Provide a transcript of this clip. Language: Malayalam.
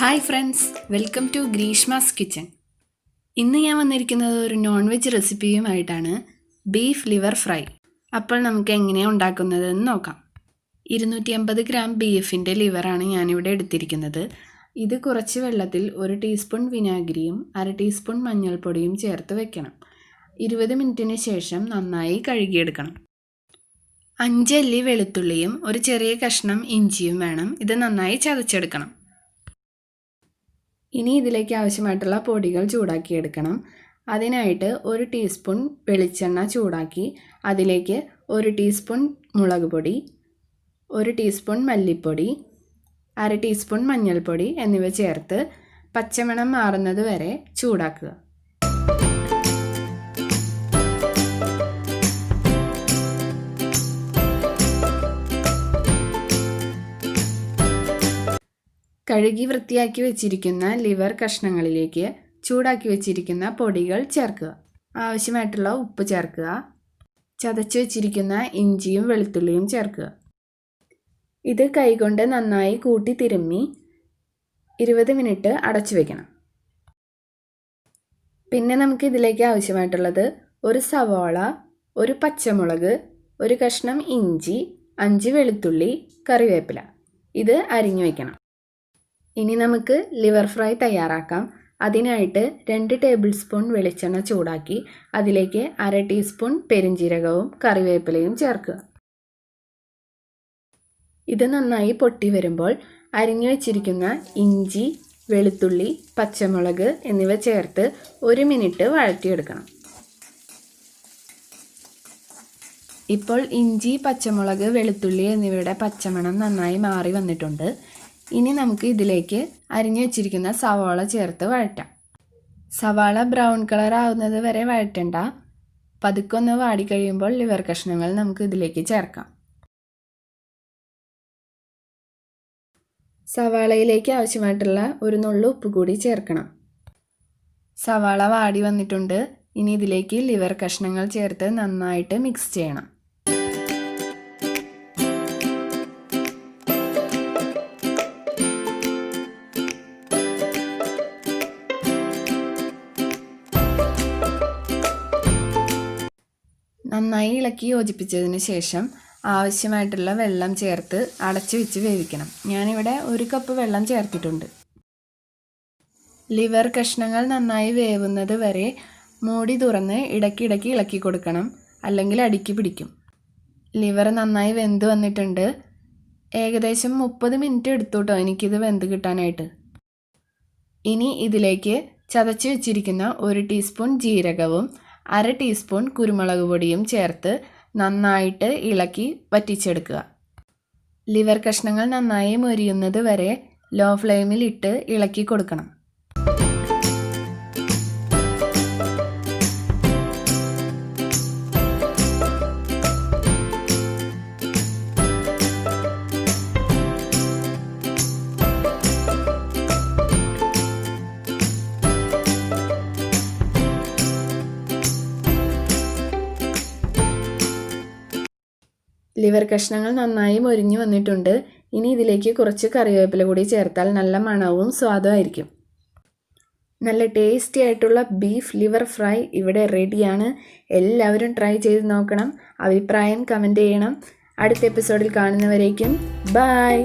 Hi friends, welcome to Greeshma's kitchen. ഇന്ന് ഞാൻ വന്നിരിക്കുന്നത് ഒരു നോൺ വെജ് റെസിപ്പിയുമായിട്ടാണ്. Beef liver fry. അപ്പോൾ നമുക്ക് എങ്ങനെയാണ് ഉണ്ടാക്കുന്നതെന്ന് നോക്കാം. 250 ഗ്രാം ബീഫിൻ്റെ ലിവറാണ് ഞാനിവിടെ എടുത്തിരിക്കുന്നത്. ഇത് കുറച്ച് വെള്ളത്തിൽ 1 ടീസ്പൂൺ വിനാഗിരിയും 1/2 ടീസ്പൂൺ മഞ്ഞൾപ്പൊടിയും ചേർത്ത് വെക്കണം. 20 മിനിറ്റിന് ശേഷം നന്നായി കഴുകിയെടുക്കണം. 5 അല്ലി വെളുത്തുള്ളിയും ഒരു ചെറിയ കഷ്ണം ഇഞ്ചിയും വേണം. ഇത് നന്നായി ചതച്ചെടുക്കണം. ഇനി ഇതിലേക്ക് ആവശ്യമായിട്ടുള്ള പൊടികൾ ചൂടാക്കിയെടുക്കണം. അതിനായിട്ട് 1 ടീസ്പൂൺ വെളിച്ചെണ്ണ ചൂടാക്കി അതിലേക്ക് 1 ടീസ്പൂൺ മുളക് പൊടി, 1 ടീസ്പൂൺ മല്ലിപ്പൊടി, 1/2 ടീസ്പൂൺ മഞ്ഞൾപ്പൊടി എന്നിവ ചേർത്ത് പച്ചമണം മാറുന്നത് വരെ ചൂടാക്കുക. കഴുകി വൃത്തിയാക്കി വെച്ചിരിക്കുന്ന ലിവർ കഷ്ണങ്ങളിലേക്ക് ചൂടാക്കി വെച്ചിരിക്കുന്ന പൊടികൾ ചേർക്കുക. ആവശ്യമായിട്ടുള്ള ഉപ്പ് ചേർക്കുക. ചതച്ച് വെച്ചിരിക്കുന്ന ഇഞ്ചിയും വെളുത്തുള്ളിയും ചേർക്കുക. ഇത് കൈകൊണ്ട് നന്നായി കൂട്ടി തിരുമ്മി 20 മിനിറ്റ് അടച്ചു വയ്ക്കണം. പിന്നെ നമുക്ക് ഇതിലേക്ക് ആവശ്യമായിട്ടുള്ളത് 1 സവാള, 1 പച്ചമുളക്, 1 കഷ്ണം ഇഞ്ചി, 5 വെളുത്തുള്ളി, കറിവേപ്പില. ഇത് അരിഞ്ഞു വയ്ക്കണം. ഇനി നമുക്ക് ലിവർ ഫ്രൈ തയ്യാറാക്കാം. അതിനായിട്ട് 2 ടേബിൾ സ്പൂൺ വെളിച്ചെണ്ണ ചൂടാക്കി അതിലേക്ക് 1/2 ടീസ്പൂൺ പെരിഞ്ജീരകവും കറിവേപ്പിലയും ചേർക്കുക. ഇത് നന്നായി പൊട്ടി വരുമ്പോൾ അരിഞ്ഞു വെച്ചിരിക്കുന്ന ഇഞ്ചി, വെളുത്തുള്ളി, പച്ചമുളക് എന്നിവ ചേർത്ത് 1 മിനിറ്റ് വഴറ്റിയെടുക്കണം. ഇപ്പോൾ ഇഞ്ചി, പച്ചമുളക്, വെളുത്തുള്ളി എന്നിവയുടെ പച്ചമണം നന്നായി മാറി വന്നിട്ടുണ്ട്. ഇനി നമുക്ക് ഇതിലേക്ക് അരിഞ്ഞു വെച്ചിരിക്കുന്ന സവാള ചേർത്ത് വഴറ്റാം. സവാള ബ്രൗൺ കളർ ആവുന്നത് വരെ വഴറ്റണ്ട. പതുക്കൊന്ന് വാടിക്കഴിയുമ്പോൾ ലിവർ കഷ്ണങ്ങൾ നമുക്ക് ഇതിലേക്ക് ചേർക്കാം. സവാളയിലേക്ക് ആവശ്യമായിട്ടുള്ള ഒരു നുള്ളു ഉപ്പ് കൂടി ചേർക്കണം. സവാള വാടി വന്നിട്ടുണ്ട്. ഇനി ഇതിലേക്ക് ലിവർ കഷ്ണങ്ങൾ ചേർത്ത് നന്നായിട്ട് മിക്സ് ചെയ്യണം. നന്നായി ഇളക്കി യോജിപ്പിച്ചതിന് ശേഷം ആവശ്യമായിട്ടുള്ള വെള്ളം ചേർത്ത് അടച്ചു വെച്ച് വേവിക്കണം. ഞാനിവിടെ 1 കപ്പ് വെള്ളം ചേർത്തിട്ടുണ്ട്. ലിവർ കഷ്ണങ്ങൾ നന്നായി വേവുന്നത് വരെ മൂടി തുറന്ന് ഇടയ്ക്കിടയ്ക്ക് ഇളക്കി കൊടുക്കണം, അല്ലെങ്കിൽ അടിക്ക് പിടിക്കും. ലിവർ നന്നായി വെന്ത് വന്നിട്ടുണ്ട്. ഏകദേശം 30 മിനിറ്റ് എടുത്തു കേട്ടോ എനിക്കിത് വെന്ത് കിട്ടാനായിട്ട്. ഇനി ഇതിലേക്ക് ചതച്ച് വെച്ചിരിക്കുന്ന 1 ടീസ്പൂൺ ജീരകവും 1/2 ടീസ്പൂൺ കുരുമുളക് പൊടിയും ചേർത്ത് നന്നായിട്ട് ഇളക്കി വറ്റിച്ചെടുക്കുക. ലിവർ കഷ്ണങ്ങൾ നന്നായി മൊരിയുന്നത് വരെ ലോ ഫ്ലെയിമിൽ ഇട്ട് ഇളക്കി കൊടുക്കണം. ലിവർ കഷ്ണങ്ങൾ നന്നായി മൊരിഞ്ഞു വന്നിട്ടുണ്ട്. ഇനി ഇതിലേക്ക് കുറച്ച് കറിവേപ്പില കൂടി ചേർത്താൽ നല്ല മണവും സ്വാദുമായിരിക്കും. നല്ല ടേസ്റ്റി ആയിട്ടുള്ള ബീഫ് ലിവർ ഫ്രൈ ഇവിടെ റെഡിയാണ്. എല്ലാവരും ട്രൈ ചെയ്ത് നോക്കണം. അഭിപ്രായം കമൻറ്റ് ചെയ്യണം. അടുത്ത എപ്പിസോഡിൽ കാണുന്നവരേക്കും ബൈ.